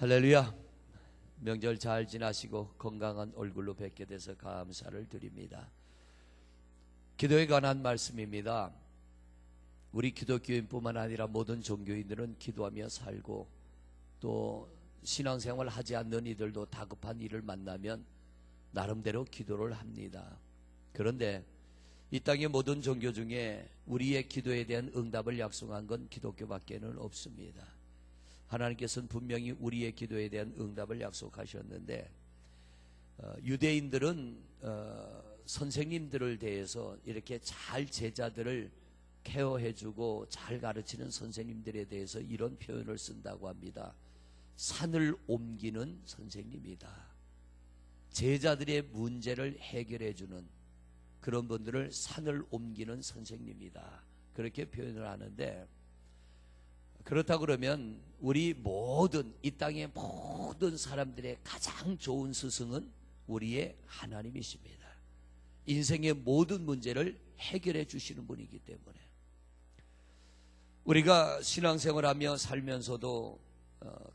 할렐루야. 명절 잘 지나시고 건강한 얼굴로 뵙게 돼서 감사를 드립니다. 기도에 관한 말씀입니다. 우리 기독교인뿐만 아니라 모든 종교인들은 기도하며 살고, 또 신앙생활 하지 않는 이들도 다급한 일을 만나면 나름대로 기도를 합니다. 그런데 이 땅의 모든 종교 중에 우리의 기도에 대한 응답을 약속한 건 기독교밖에는 없습니다. 하나님께서는 분명히 우리의 기도에 대한 응답을 약속하셨는데, 유대인들은 선생님들을 대해서 이렇게 잘 제자들을 케어해주고 잘 가르치는 선생님들에 대해서 이런 표현을 쓴다고 합니다. 산을 옮기는 선생님이다. 제자들의 문제를 해결해주는 그런 분들을 산을 옮기는 선생님이다, 그렇게 표현을 하는데, 그렇다 그러면 우리 모든 이 땅의 모든 사람들의 가장 좋은 스승은 우리의 하나님이십니다. 인생의 모든 문제를 해결해 주시는 분이기 때문에 우리가 신앙생활하며 살면서도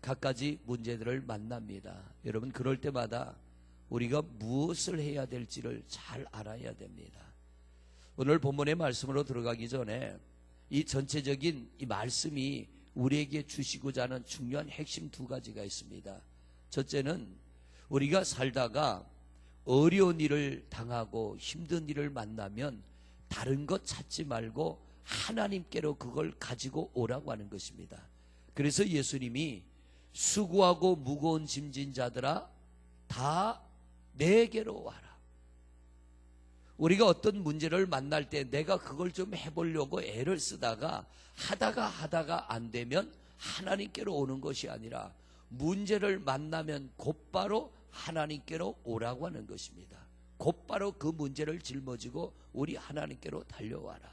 갖가지 문제들을 만납니다. 여러분, 그럴 때마다 우리가 무엇을 해야 될지를 잘 알아야 됩니다. 오늘 본문의 말씀으로 들어가기 전에 이 전체적인 이 말씀이 우리에게 주시고자 하는 중요한 핵심 두 가지가 있습니다. 첫째는 우리가 살다가 어려운 일을 당하고 힘든 일을 만나면 다른 것 찾지 말고 하나님께로 그걸 가지고 오라고 하는 것입니다. 그래서 예수님이 수고하고 무거운 짐진 자들아 다 내게로 와라. 우리가 어떤 문제를 만날 때 내가 그걸 좀 해보려고 애를 쓰다가 하다가 안 되면 하나님께로 오는 것이 아니라 문제를 만나면 곧바로 하나님께로 오라고 하는 것입니다. 곧바로 그 문제를 짊어지고 우리 하나님께로 달려와라.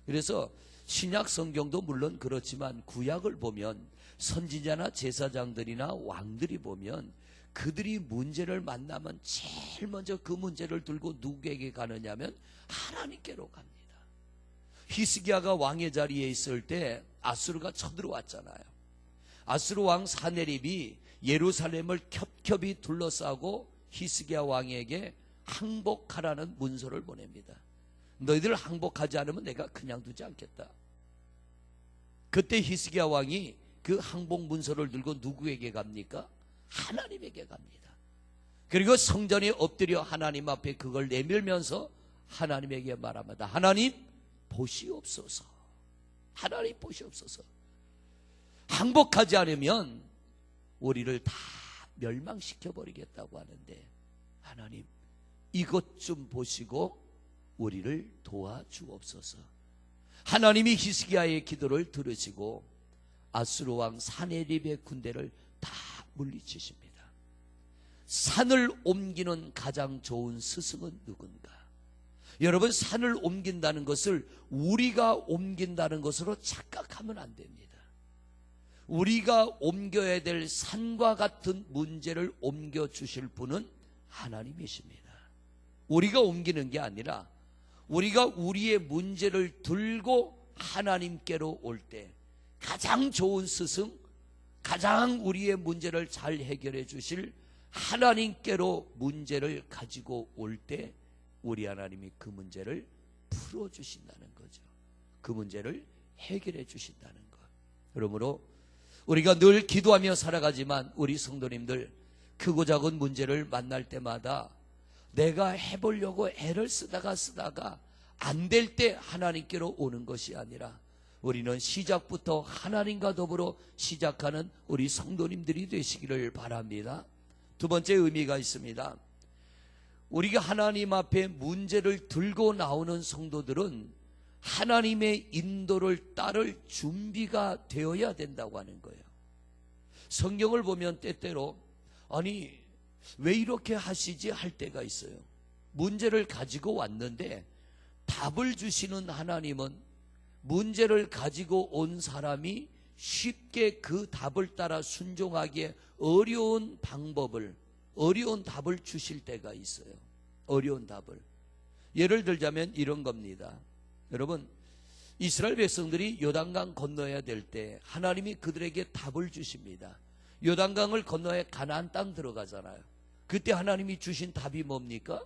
그래서 신약 성경도 물론 그렇지만 구약을 보면 선지자나 제사장들이나 왕들이 보면 그들이 문제를 만나면 제일 먼저 그 문제를 들고 누구에게 가느냐면 하나님께로 갑니다. 히스기야가 왕의 자리에 있을 때 아수르가 쳐들어왔잖아요. 아수르 왕 사네립이 예루살렘을 겹겹이 둘러싸고 히스기야 왕에게 항복하라는 문서를 보냅니다. 너희들 항복하지 않으면 내가 그냥 두지 않겠다. 그때 히스기야 왕이 그 항복 문서를 들고 누구에게 갑니까? 하나님에게 갑니다. 그리고 성전에 엎드려 하나님 앞에 그걸 내밀면서 하나님에게 말합니다. 하나님 보시옵소서. 하나님 보시옵소서. 항복하지 않으면 우리를 다 멸망시켜 버리겠다고 하는데, 하나님 이것 좀 보시고 우리를 도와주옵소서. 하나님이 히스기야의 기도를 들으시고 아수르 왕 사네립의 군대를 다 물리치십니다. 산을 옮기는 가장 좋은 스승은 누군가? 여러분, 산을 옮긴다는 것을 우리가 옮긴다는 것으로 착각하면 안 됩니다. 우리가 옮겨야 될 산과 같은 문제를 옮겨주실 분은 하나님이십니다. 우리가 옮기는 게 아니라 우리가 우리의 문제를 들고 하나님께로 올 때 가장 좋은 스승, 가장 우리의 문제를 잘 해결해 주실 하나님께로 문제를 가지고 올 때 우리 하나님이 그 문제를 풀어주신다는 거죠. 그 문제를 해결해 주신다는 것. 그러므로 우리가 늘 기도하며 살아가지만 우리 성도님들, 크고 작은 문제를 만날 때마다 내가 해보려고 애를 쓰다가 안 될 때 하나님께로 오는 것이 아니라 우리는 시작부터 하나님과 더불어 시작하는 우리 성도님들이 되시기를 바랍니다. 두 번째 의미가 있습니다. 우리가 하나님 앞에 문제를 들고 나오는 성도들은 하나님의 인도를 따를 준비가 되어야 된다고 하는 거예요. 성경을 보면 때때로 아니 왜 이렇게 하시지 할 때가 있어요. 문제를 가지고 왔는데 답을 주시는 하나님은 문제를 가지고 온 사람이 쉽게 그 답을 따라 순종하기에 어려운 답을 주실 때가 있어요. 어려운 답을. 예를 들자면 이런 겁니다. 여러분, 이스라엘 백성들이 요단강 건너야 될 때 하나님이 그들에게 답을 주십니다. 요단강을 건너에 가나안 땅 들어가잖아요. 그때 하나님이 주신 답이 뭡니까?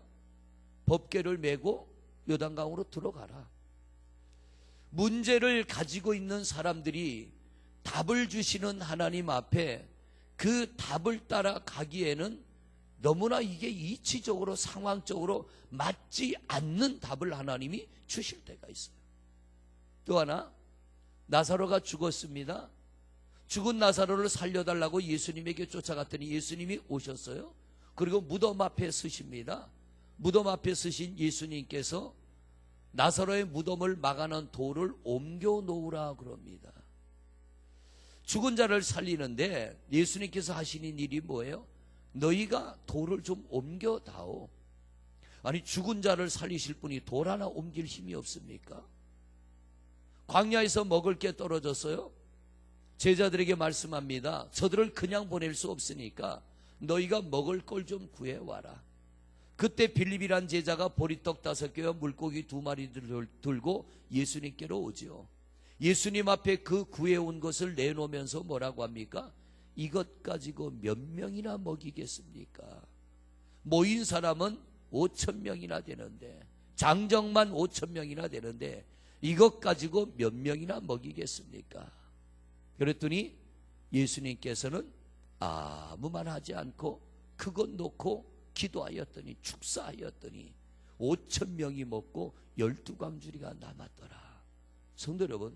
법궤를 메고 요단강으로 들어가라. 문제를 가지고 있는 사람들이 답을 주시는 하나님 앞에 그 답을 따라 가기에는 너무나 이게 이치적으로 상황적으로 맞지 않는 답을 하나님이 주실 때가 있어요. 또 하나, 나사로가 죽었습니다. 죽은 나사로를 살려달라고 예수님에게 쫓아갔더니 예수님이 오셨어요. 그리고 무덤 앞에 서십니다. 무덤 앞에 서신 예수님께서 나사로의 무덤을 막아놓은 돌을 옮겨 놓으라 그럽니다. 죽은 자를 살리는데 예수님께서 하시는 일이 뭐예요? 너희가 돌을 좀 옮겨 다오. 아니, 죽은 자를 살리실 분이 돌 하나 옮길 힘이 없습니까? 광야에서 먹을 게 떨어졌어요. 제자들에게 말씀합니다. 저들을 그냥 보낼 수 없으니까 너희가 먹을 걸 좀 구해와라. 그때 빌립이란 제자가 보리떡 5개와 물고기 2마리를 들고 예수님께로 오지요. 예수님 앞에 그 구해온 것을 내놓으면서 뭐라고 합니까? 이것 가지고 몇 명이나 먹이겠습니까? 모인 사람은 5,000명이나 되는데, 장정만 5,000명이나 되는데 이것 가지고 몇 명이나 먹이겠습니까? 그랬더니 예수님께서는 아무 말 하지 않고 그것 놓고 기도하였더니, 축사하였더니 5,000명이 먹고 12광주리가 남았더라. 성도 여러분,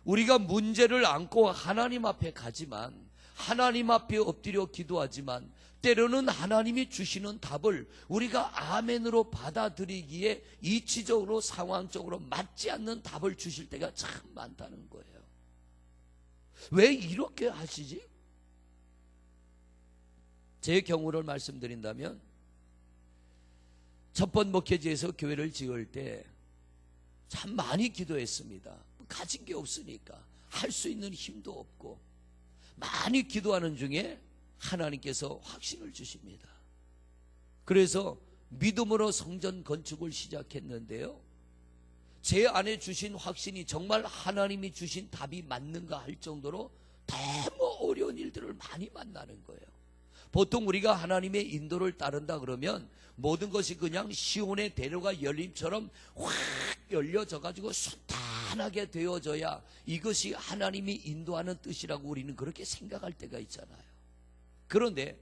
우리가 문제를 안고 하나님 앞에 가지만, 하나님 앞에 엎드려 기도하지만 때로는 하나님이 주시는 답을 우리가 아멘으로 받아들이기에 이치적으로 상황적으로 맞지 않는 답을 주실 때가 참 많다는 거예요. 왜 이렇게 하시지? 제 경우를 말씀드린다면, 첫 번 목회지에서 교회를 지을 때 참 많이 기도했습니다. 가진 게 없으니까, 할 수 있는 힘도 없고 많이 기도하는 중에 하나님께서 확신을 주십니다. 그래서 믿음으로 성전 건축을 시작했는데요, 제 안에 주신 확신이 정말 하나님이 주신 답이 맞는가 할 정도로 너무 어려운 일들을 많이 만나는 거예요. 보통 우리가 하나님의 인도를 따른다 그러면 모든 것이 그냥 시온의 대로가 열림처럼 확 열려져 가지고 순탄하게 되어져야 이것이 하나님이 인도하는 뜻이라고 우리는 그렇게 생각할 때가 있잖아요. 그런데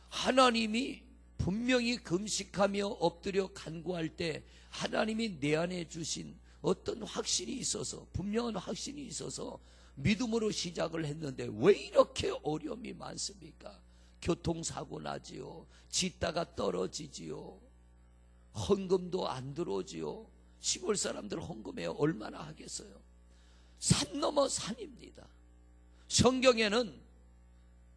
하나님이 분명히 금식하며 엎드려 간구할 때 하나님이 내 안에 주신 어떤 확신이 있어서, 분명한 확신이 있어서 믿음으로 시작을 했는데 왜 이렇게 어려움이 많습니까? 교통사고 나지요, 짓다가 떨어지지요, 헌금도 안 들어오지요. 시골 사람들 헌금에 얼마나 하겠어요? 산 넘어 산입니다. 성경에는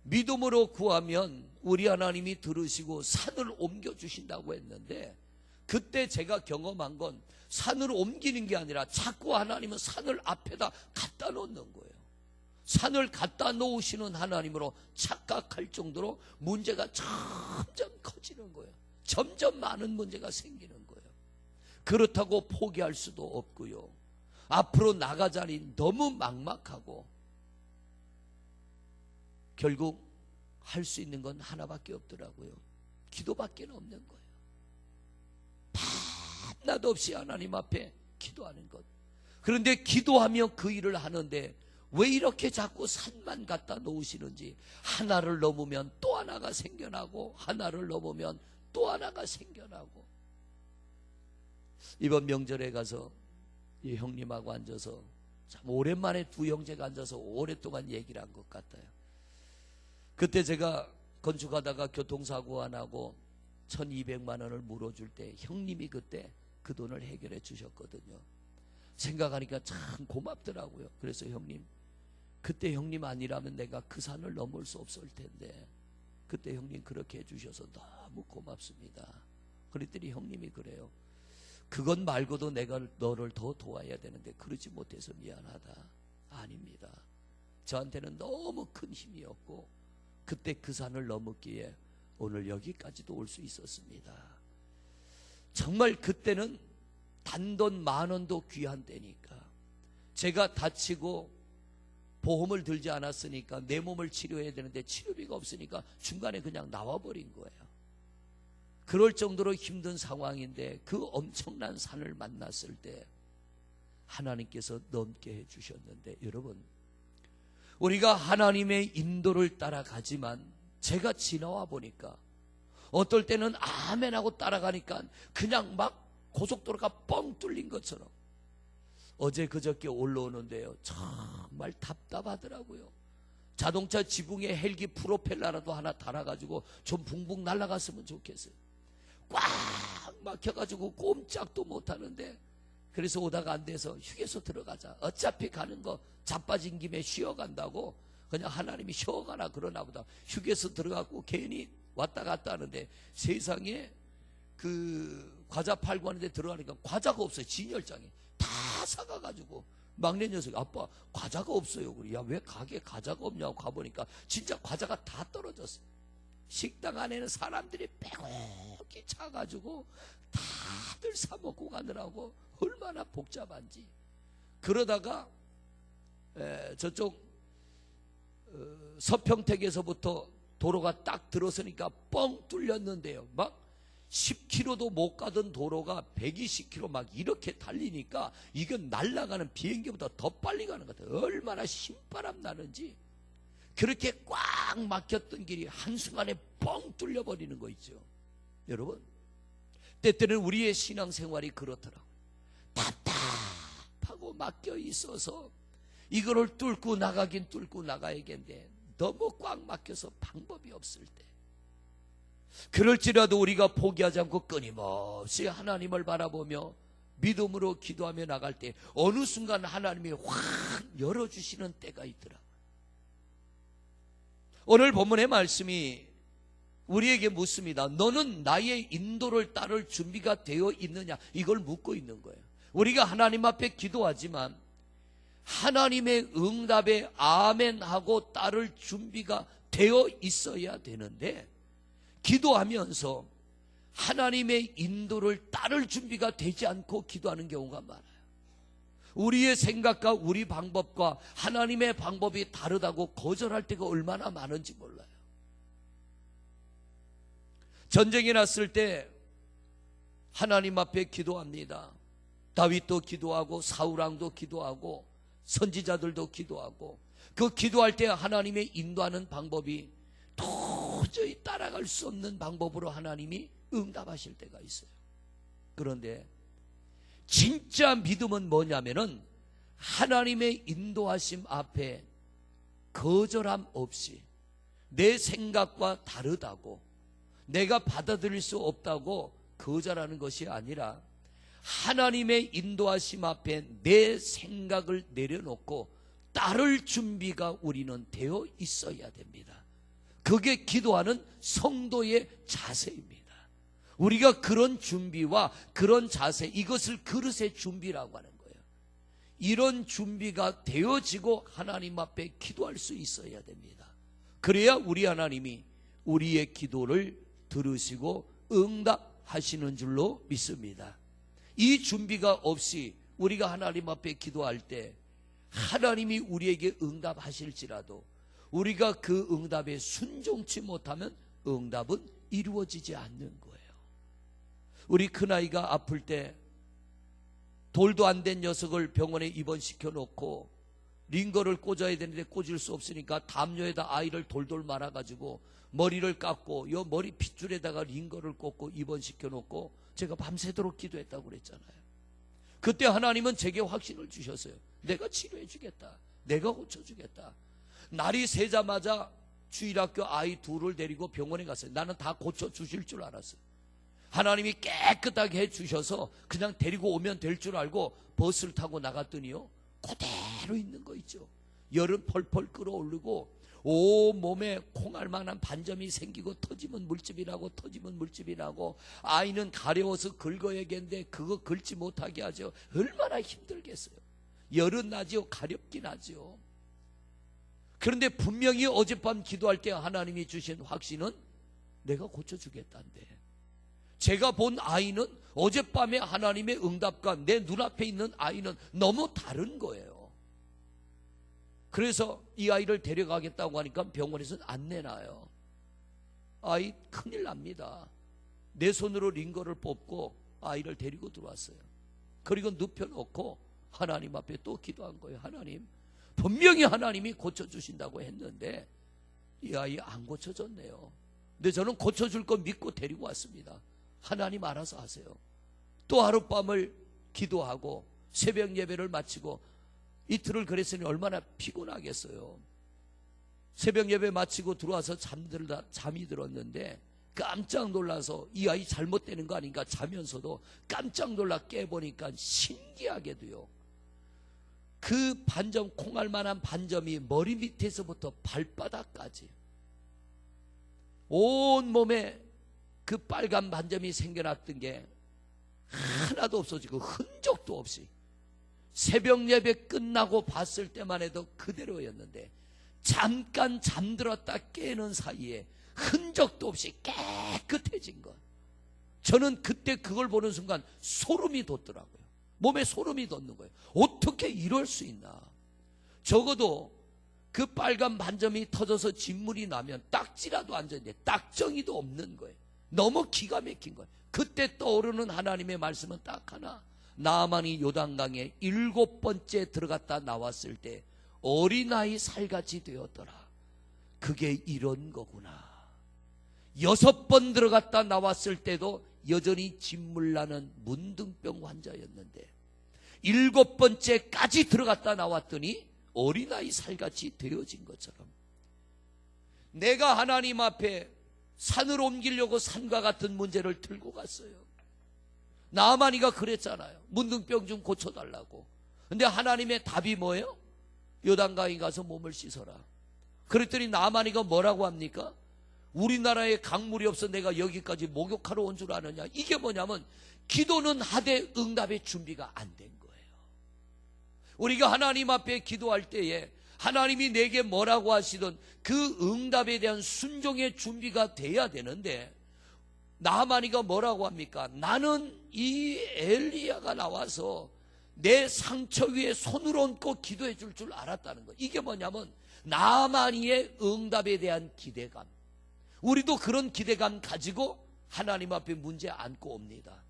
믿음으로 구하면 우리 하나님이 들으시고 산을 옮겨주신다고 했는데, 그때 제가 경험한 건 산을 옮기는 게 아니라 자꾸 하나님은 산을 앞에다 갖다 놓는 거예요. 산을 갖다 놓으시는 하나님으로 착각할 정도로 문제가 점점 커지는 거예요. 점점 많은 문제가 생기는 거예요. 그렇다고 포기할 수도 없고요, 앞으로 나가자니 너무 막막하고, 결국 할 수 있는 건 하나밖에 없더라고요. 기도밖에 없는 거예요. 밤낮 없이 하나님 앞에 기도하는 것. 그런데 기도하며 그 일을 하는데 왜 이렇게 자꾸 산만 갖다 놓으시는지, 하나를 넘으면 또 하나가 생겨나고 하나를 넘으면 또 하나가 생겨나고. 이번 명절에 가서 이 형님하고 앉아서 참 오랜만에 두 형제가 앉아서 오랫동안 얘기를 한 것 같아요. 그때 제가 건축하다가 교통사고 안 하고 1,200만 원을 물어줄 때 형님이 그때 그 돈을 해결해 주셨거든요. 생각하니까 참 고맙더라고요. 그래서 형님, 그때 형님 아니라면 내가 그 산을 넘을 수 없을 텐데 그때 형님 그렇게 해주셔서 너무 고맙습니다. 그랬더니 형님이 그래요. 그것 말고도 내가 너를 더 도와야 되는데 그러지 못해서 미안하다. 아닙니다. 저한테는 너무 큰 힘이었고 그때 그 산을 넘었기에 오늘 여기까지도 올 수 있었습니다. 정말 그때는 단돈 10,000원도 귀한 때니까, 제가 다치고 보험을 들지 않았으니까 내 몸을 치료해야 되는데 치료비가 없으니까 중간에 그냥 나와버린 거예요. 그럴 정도로 힘든 상황인데 그 엄청난 산을 만났을 때 하나님께서 넘게 해주셨는데, 여러분, 우리가 하나님의 인도를 따라가지만 제가 지나와 보니까 어떨 때는 아멘하고 따라가니까 그냥 막 고속도로가 뻥 뚫린 것처럼, 어제 그저께 올라오는데요, 정말 답답하더라고요. 자동차 지붕에 헬기 프로펠러라도 하나 달아가지고 좀 붕붕 날아갔으면 좋겠어요. 꽉 막혀가지고 꼼짝도 못하는데, 그래서 오다가 안 돼서 휴게소 들어가자, 어차피 가는 거 자빠진 김에 쉬어간다고 그냥 하나님이 쉬어가라 그러나 보다 휴게소 들어가고 괜히 왔다 갔다 하는데, 세상에 그 과자 팔고 하는데 들어가니까 과자가 없어요. 진열장에 다 사가가지고 막내 녀석이, 아빠 과자가 없어요. 그래. 야, 왜 가게에 과자가 없냐고 가보니까 진짜 과자가 다 떨어졌어요. 식당 안에는 사람들이 빼곡히 차가지고 다들 사 먹고 가느라고 얼마나 복잡한지. 그러다가 저쪽 서평택에서부터 도로가 딱 들어서니까 뻥 뚫렸는데요, 막 10km도 못 가던 도로가 120km 막 이렇게 달리니까 이건 날아가는 비행기보다 더 빨리 가는 것 같아요. 얼마나 신바람 나는지. 그렇게 꽉 막혔던 길이 한순간에 뻥 뚫려버리는 거 있죠. 여러분, 때때는 우리의 신앙생활이 그렇더라고요. 답답하고 막혀 있어서 이거를 뚫고 나가긴 뚫고 나가야겠는데 너무 꽉 막혀서 방법이 없을 때, 그럴지라도 우리가 포기하지 않고 끊임없이 하나님을 바라보며 믿음으로 기도하며 나갈 때 어느 순간 하나님이 확 열어주시는 때가 있더라고요. 오늘 본문의 말씀이 우리에게 묻습니다. 너는 나의 인도를 따를 준비가 되어 있느냐? 이걸 묻고 있는 거예요. 우리가 하나님 앞에 기도하지만 하나님의 응답에 아멘하고 따를 준비가 되어 있어야 되는데, 기도하면서 하나님의 인도를 따를 준비가 되지 않고 기도하는 경우가 많아요. 우리의 생각과 우리 방법과 하나님의 방법이 다르다고 거절할 때가 얼마나 많은지 몰라요. 전쟁이 났을 때 하나님 앞에 기도합니다. 다윗도 기도하고 사울왕도 기도하고 선지자들도 기도하고, 그 기도할 때 하나님의 인도하는 방법이 도저히 따라갈 수 없는 방법으로 하나님이 응답하실 때가 있어요. 그런데 진짜 믿음은 뭐냐면은 하나님의 인도하심 앞에 거절함 없이, 내 생각과 다르다고 내가 받아들일 수 없다고 거절하는 것이 아니라 하나님의 인도하심 앞에 내 생각을 내려놓고 따를 준비가 우리는 되어 있어야 됩니다. 그게 기도하는 성도의 자세입니다. 우리가 그런 준비와 그런 자세, 이것을 그릇의 준비라고 하는 거예요. 이런 준비가 되어지고 하나님 앞에 기도할 수 있어야 됩니다. 그래야 우리 하나님이 우리의 기도를 들으시고 응답하시는 줄로 믿습니다. 이 준비가 없이 우리가 하나님 앞에 기도할 때 하나님이 우리에게 응답하실지라도 우리가 그 응답에 순종치 못하면 응답은 이루어지지 않는 거예요. 우리 큰아이가 아플 때 돌도 안 된 녀석을 병원에 입원시켜 놓고 링거를 꽂아야 되는데 꽂을 수 없으니까 담요에다 아이를 돌돌 말아가지고 머리를 깎고 요 머리 핏줄에다가 링거를 꽂고 입원시켜 놓고 제가 밤새도록 기도했다고 그랬잖아요. 그때 하나님은 제게 확신을 주셨어요. 내가 치료해 주겠다. 내가 고쳐주겠다. 날이 새자마자 주일학교 아이 둘을 데리고 병원에 갔어요. 나는 다 고쳐주실 줄 알았어요. 하나님이 깨끗하게 해주셔서 그냥 데리고 오면 될 줄 알고 버스를 타고 나갔더니요, 그대로 있는 거 있죠. 열은 펄펄 끓어오르고 온몸에 콩알만한 반점이 생기고 터지면 물집이라고 터지면 물집이라고, 아이는 가려워서 긁어야겠는데 그거 긁지 못하게 하죠. 얼마나 힘들겠어요. 열은 나지요, 가렵긴 하죠. 그런데 분명히 어젯밤 기도할 때 하나님이 주신 확신은 내가 고쳐주겠다는데, 제가 본 아이는 어젯밤에 하나님의 응답과 내 눈앞에 있는 아이는 너무 다른 거예요. 그래서 이 아이를 데려가겠다고 하니까 병원에서는 안 내놔요. 아이 큰일 납니다. 내 손으로 링거를 뽑고 아이를 데리고 들어왔어요. 그리고 눕혀놓고 하나님 앞에 또 기도한 거예요. 하나님, 분명히 하나님이 고쳐주신다고 했는데 이 아이 안 고쳐졌네요. 근데 저는 고쳐줄 거 믿고 데리고 왔습니다. 하나님 알아서 하세요. 또 하룻밤을 기도하고 새벽 예배를 마치고 이틀을 그랬으니 얼마나 피곤하겠어요. 새벽 예배 마치고 들어와서 잠이 들었는데 깜짝 놀라서 이 아이 잘못되는 거 아닌가 자면서도 깜짝 놀라 깨보니까 신기하게도요, 그 반점, 콩알만한 반점이 머리 밑에서부터 발바닥까지 온 몸에 그 빨간 반점이 생겨났던 게 하나도 없어지고 흔적도 없이 새벽 예배 끝나고 봤을 때만 해도 그대로였는데 잠깐 잠들었다 깨는 사이에 흔적도 없이 깨끗해진 것. 저는 그때 그걸 보는 순간 소름이 돋더라고요. 몸에 소름이 돋는 거예요. 어떻게 이럴 수 있나. 적어도 그 빨간 반점이 터져서 진물이 나면 딱지라도 앉아있는데 딱정이도 없는 거예요. 너무 기가 막힌 거예요. 그때 떠오르는 하나님의 말씀은 딱 하나. 나아만이 요단강에 7번째 들어갔다 나왔을 때 어린아이 살같이 되었더라. 그게 이런 거구나. 6번 들어갔다 나왔을 때도 여전히 진물나는 문둥병 환자였는데 7번째까지 들어갔다 나왔더니 어린아이 살같이 되어진 것처럼 내가 하나님 앞에 산을 옮기려고 산과 같은 문제를 들고 갔어요. 나아만이가 그랬잖아요. 문둥병 좀 고쳐달라고. 근데 하나님의 답이 뭐예요? 요단강에 가서 몸을 씻어라. 그랬더니 나아만이가 뭐라고 합니까? 우리나라에 강물이 없어 내가 여기까지 목욕하러 온 줄 아느냐. 이게 뭐냐면 기도는 하되 응답의 준비가 안 된 거예요. 우리가 하나님 앞에 기도할 때에 하나님이 내게 뭐라고 하시든 그 응답에 대한 순종의 준비가 돼야 되는데 나아만이가 뭐라고 합니까? 나는 이 엘리야가 나와서 내 상처 위에 손을 얹고 기도해 줄 줄 알았다는 거. 이게 뭐냐면 나아만이의 응답에 대한 기대감. 우리도 그런 기대감 가지고 하나님 앞에 문제 안고 옵니다.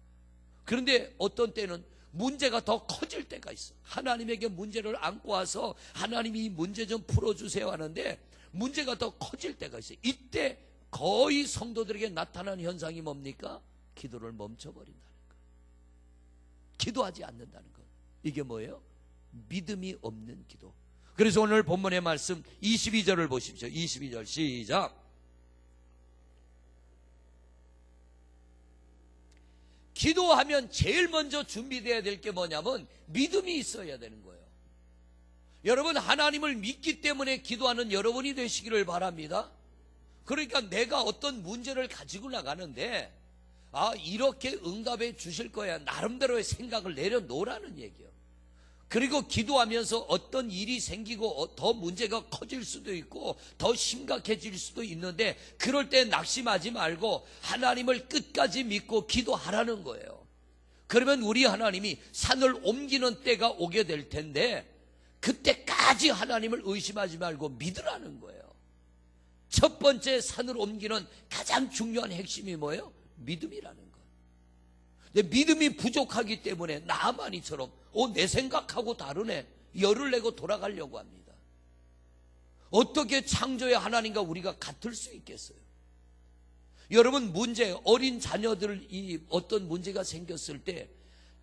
그런데 어떤 때는 문제가 더 커질 때가 있어. 하나님에게 문제를 안고 와서 하나님이 이 문제 좀 풀어주세요 하는데 문제가 더 커질 때가 있어요. 이때 거의 성도들에게 나타나는 현상이 뭡니까? 기도를 멈춰버린다는 것. 기도하지 않는다는 것. 이게 뭐예요? 믿음이 없는 기도. 그래서 오늘 본문의 말씀 22절을 보십시오. 22절 시작. 기도하면 제일 먼저 준비되어야 될 게 뭐냐면 믿음이 있어야 되는 거예요. 여러분, 하나님을 믿기 때문에 기도하는 여러분이 되시기를 바랍니다. 그러니까 내가 어떤 문제를 가지고 나가는데 이렇게 응답해 주실 거야. 나름대로의 생각을 내려놓으라는 얘기예요. 그리고 기도하면서 어떤 일이 생기고 더 문제가 커질 수도 있고 더 심각해질 수도 있는데 그럴 때 낙심하지 말고 하나님을 끝까지 믿고 기도하라는 거예요. 그러면 우리 하나님이 산을 옮기는 때가 오게 될 텐데 그때까지 하나님을 의심하지 말고 믿으라는 거예요. 첫 번째 산을 옮기는 가장 중요한 핵심이 뭐예요? 믿음이라는 거. 근데 믿음이 부족하기 때문에 나아만이처럼 내 생각하고 다르네 열을 내고 돌아가려고 합니다. 어떻게 창조의 하나님과 우리가 같을 수 있겠어요? 여러분, 어린 자녀들이 어떤 문제가 생겼을 때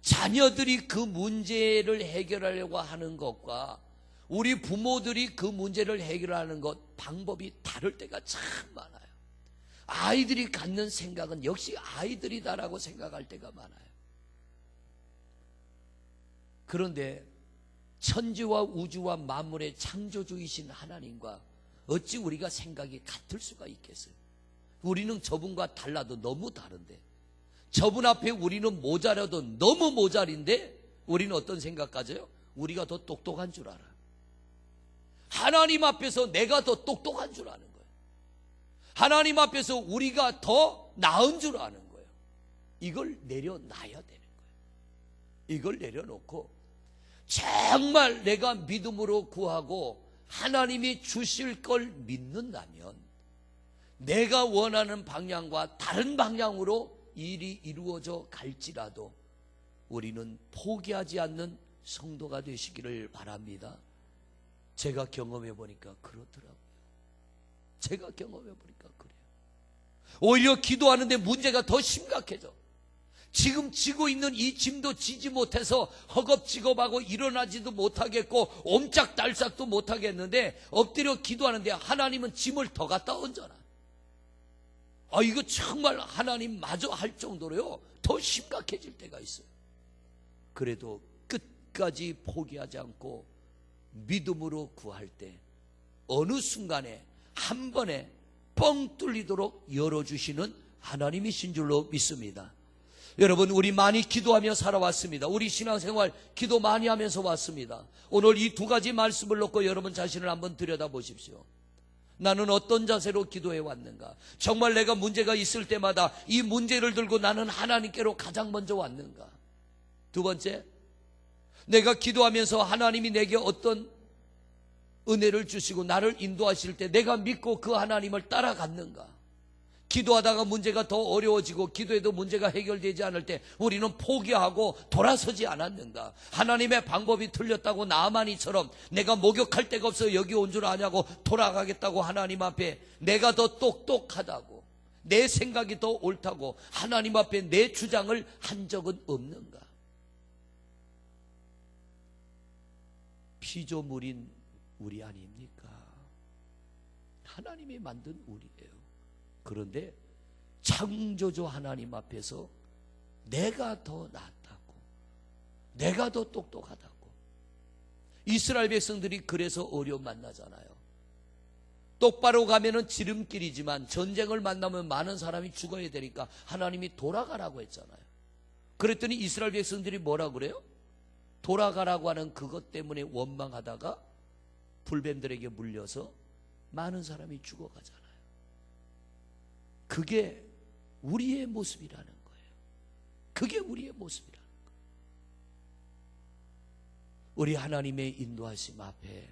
자녀들이 그 문제를 해결하려고 하는 것과 우리 부모들이 그 문제를 해결하는 것 방법이 다를 때가 참 많아요. 아이들이 갖는 생각은 역시 아이들이다라고 생각할 때가 많아요. 그런데 천지와 우주와 만물의 창조주이신 하나님과 어찌 우리가 생각이 같을 수가 있겠어요? 우리는 저분과 달라도 너무 다른데, 저분 앞에 우리는 모자라도 너무 모자린데 우리는 어떤 생각 가져요? 우리가 더 똑똑한 줄 알아. 하나님 앞에서 내가 더 똑똑한 줄 아는 거예요. 하나님 앞에서 우리가 더 나은 줄 아는 거예요. 이걸 내려놔야 되는 거예요. 이걸 내려놓고 정말 내가 믿음으로 구하고 하나님이 주실 걸 믿는다면 내가 원하는 방향과 다른 방향으로 일이 이루어져 갈지라도 우리는 포기하지 않는 성도가 되시기를 바랍니다. 제가 경험해 보니까 그렇더라고요. 제가 경험해 보니까 그래요. 오히려 기도하는데 문제가 더 심각해져. 지금 지고 있는 이 짐도 지지 못해서 허겁지겁하고 일어나지도 못하겠고 옴짝달싹도 못하겠는데 엎드려 기도하는데 하나님은 짐을 더 갖다 얹어놔. 이거 정말 하나님 마저 할 정도로요 더 심각해질 때가 있어요. 그래도 끝까지 포기하지 않고 믿음으로 구할 때 어느 순간에 한 번에 뻥 뚫리도록 열어주시는 하나님이신 줄로 믿습니다. 여러분, 우리 많이 기도하며 살아왔습니다. 우리 신앙생활 기도 많이 하면서 왔습니다. 오늘 이 두 가지 말씀을 놓고 여러분 자신을 한번 들여다보십시오. 나는 어떤 자세로 기도해 왔는가? 정말 내가 문제가 있을 때마다 이 문제를 들고 나는 하나님께로 가장 먼저 왔는가? 두 번째, 내가 기도하면서 하나님이 내게 어떤 은혜를 주시고 나를 인도하실 때 내가 믿고 그 하나님을 따라갔는가? 기도하다가 문제가 더 어려워지고 기도해도 문제가 해결되지 않을 때 우리는 포기하고 돌아서지 않았는가? 하나님의 방법이 틀렸다고 나아만이처럼 내가 목욕할 데가 없어 여기 온 줄 아냐고 돌아가겠다고 하나님 앞에 내가 더 똑똑하다고 내 생각이 더 옳다고 하나님 앞에 내 주장을 한 적은 없는가? 피조물인 우리 아닙니까? 하나님이 만든 우리예요. 그런데 창조주 하나님 앞에서 내가 더 낫다고, 내가 더 똑똑하다고. 이스라엘 백성들이 그래서 어려움 만나잖아요. 똑바로 가면은 지름길이지만 전쟁을 만나면 많은 사람이 죽어야 되니까 하나님이 돌아가라고 했잖아요. 그랬더니 이스라엘 백성들이 뭐라 그래요? 돌아가라고 하는 그것 때문에 원망하다가 불뱀들에게 물려서 많은 사람이 죽어가잖아요. 그게 우리의 모습이라는 거예요. 그게 우리의 모습이라는 거예요. 우리 하나님의 인도하심 앞에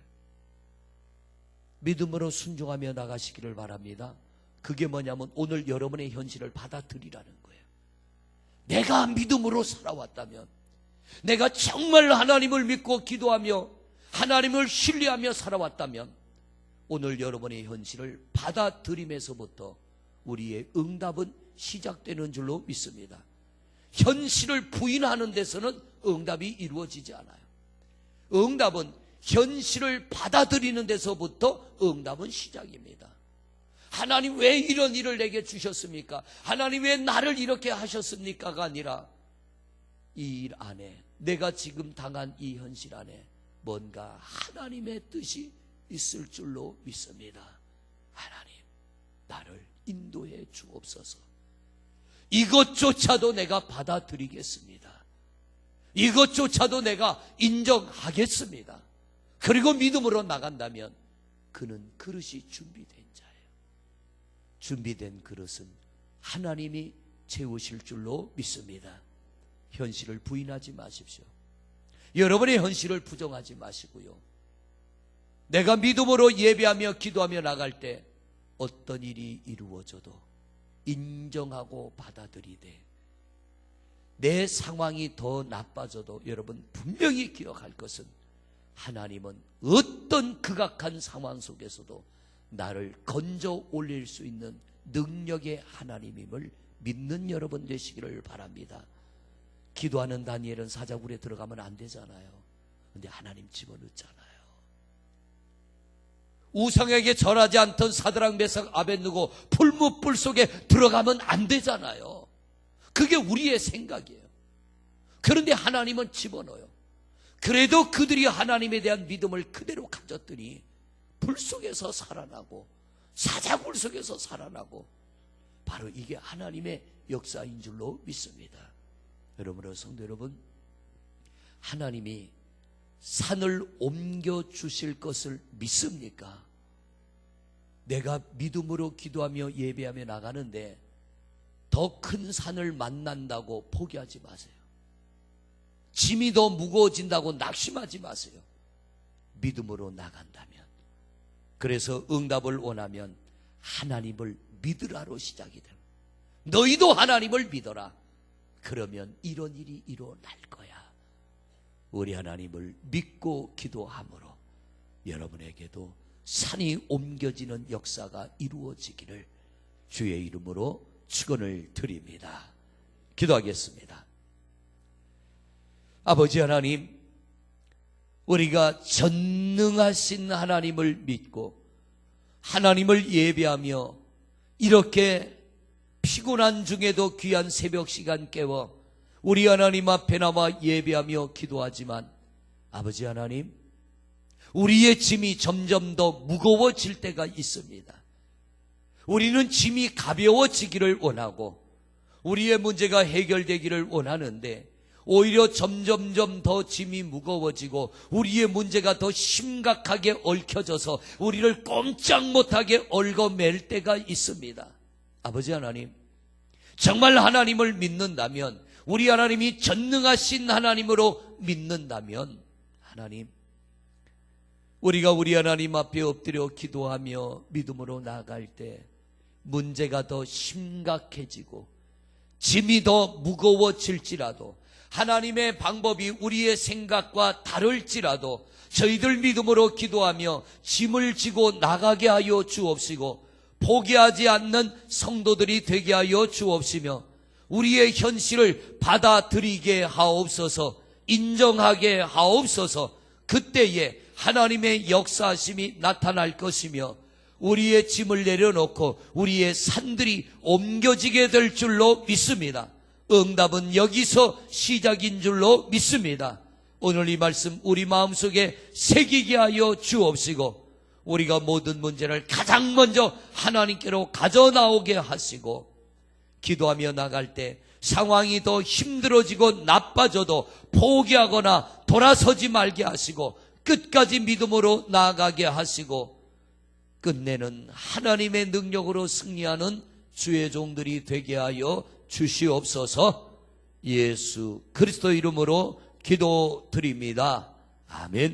믿음으로 순종하며 나가시기를 바랍니다. 그게 뭐냐면 오늘 여러분의 현실을 받아들이라는 거예요. 내가 믿음으로 살아왔다면, 내가 정말 하나님을 믿고 기도하며 하나님을 신뢰하며 살아왔다면 오늘 여러분의 현실을 받아들임에서부터 우리의 응답은 시작되는 줄로 믿습니다. 현실을 부인하는 데서는 응답이 이루어지지 않아요. 응답은 현실을 받아들이는 데서부터 응답은 시작입니다. 하나님 왜 이런 일을 내게 주셨습니까? 하나님 왜 나를 이렇게 하셨습니까가 아니라 이 일 안에, 내가 지금 당한 이 현실 안에 뭔가 하나님의 뜻이 있을 줄로 믿습니다. 하나님, 나를 인도해 주옵소서. 이것조차도 내가 받아들이겠습니다. 이것조차도 내가 인정하겠습니다. 그리고 믿음으로 나간다면 그는 그릇이 준비된 자예요. 준비된 그릇은 하나님이 채우실 줄로 믿습니다. 현실을 부인하지 마십시오. 여러분의 현실을 부정하지 마시고요. 내가 믿음으로 예배하며 기도하며 나갈 때 어떤 일이 이루어져도 인정하고 받아들이되, 내 상황이 더 나빠져도 여러분 분명히 기억할 것은 하나님은 어떤 극악한 상황 속에서도 나를 건져 올릴 수 있는 능력의 하나님임을 믿는 여러분 되시기를 바랍니다. 기도하는 다니엘은 사자굴에 들어가면 안 되잖아요. 근데 하나님 집어넣잖아요. 우상에게 절하지 않던 사드락 메삭 아벳느고 풀무불 속에 들어가면 안 되잖아요. 그게 우리의 생각이에요. 그런데 하나님은 집어넣어요. 그래도 그들이 하나님에 대한 믿음을 그대로 가졌더니 불 속에서 살아나고 사자굴 속에서 살아나고, 바로 이게 하나님의 역사인 줄로 믿습니다. 여러분, 성도 여러분, 하나님이 산을 옮겨 주실 것을 믿습니까? 내가 믿음으로 기도하며 예배하며 나가는데 더 큰 산을 만난다고 포기하지 마세요. 짐이 더 무거워진다고 낙심하지 마세요. 믿음으로 나간다면 그래서 응답을 원하면 하나님을 믿으라로 시작이 됩니다. 너희도 하나님을 믿어라. 그러면 이런 일이 일어날 거야. 우리 하나님을 믿고 기도함으로 여러분에게도 산이 옮겨지는 역사가 이루어지기를 주의 이름으로 축원을 드립니다. 기도하겠습니다. 아버지 하나님, 우리가 전능하신 하나님을 믿고 하나님을 예배하며 이렇게 피곤한 중에도 귀한 새벽 시간 깨워 우리 하나님 앞에 나와 예배하며 기도하지만 아버지 하나님, 우리의 짐이 점점 더 무거워질 때가 있습니다. 우리는 짐이 가벼워지기를 원하고 우리의 문제가 해결되기를 원하는데 오히려 점점점 더 짐이 무거워지고 우리의 문제가 더 심각하게 얽혀져서 우리를 꼼짝 못하게 얽어맬 때가 있습니다. 아버지 하나님, 정말 하나님을 믿는다면, 우리 하나님이 전능하신 하나님으로 믿는다면, 하나님, 우리가 우리 하나님 앞에 엎드려 기도하며 믿음으로 나아갈 때 문제가 더 심각해지고 짐이 더 무거워질지라도, 하나님의 방법이 우리의 생각과 다를지라도 저희들 믿음으로 기도하며 짐을 지고 나가게 하여 주옵시고 포기하지 않는 성도들이 되게 하여 주옵시며 우리의 현실을 받아들이게 하옵소서, 인정하게 하옵소서. 그때에 하나님의 역사하심이 나타날 것이며 우리의 짐을 내려놓고 우리의 산들이 옮겨지게 될 줄로 믿습니다. 응답은 여기서 시작인 줄로 믿습니다. 오늘 이 말씀 우리 마음속에 새기게 하여 주옵시고 우리가 모든 문제를 가장 먼저 하나님께로 가져나오게 하시고 기도하며 나갈 때 상황이 더 힘들어지고 나빠져도 포기하거나 돌아서지 말게 하시고 끝까지 믿음으로 나아가게 하시고 끝내는 하나님의 능력으로 승리하는 주의 종들이 되게 하여 주시옵소서. 예수 그리스도 이름으로 기도드립니다. 아멘.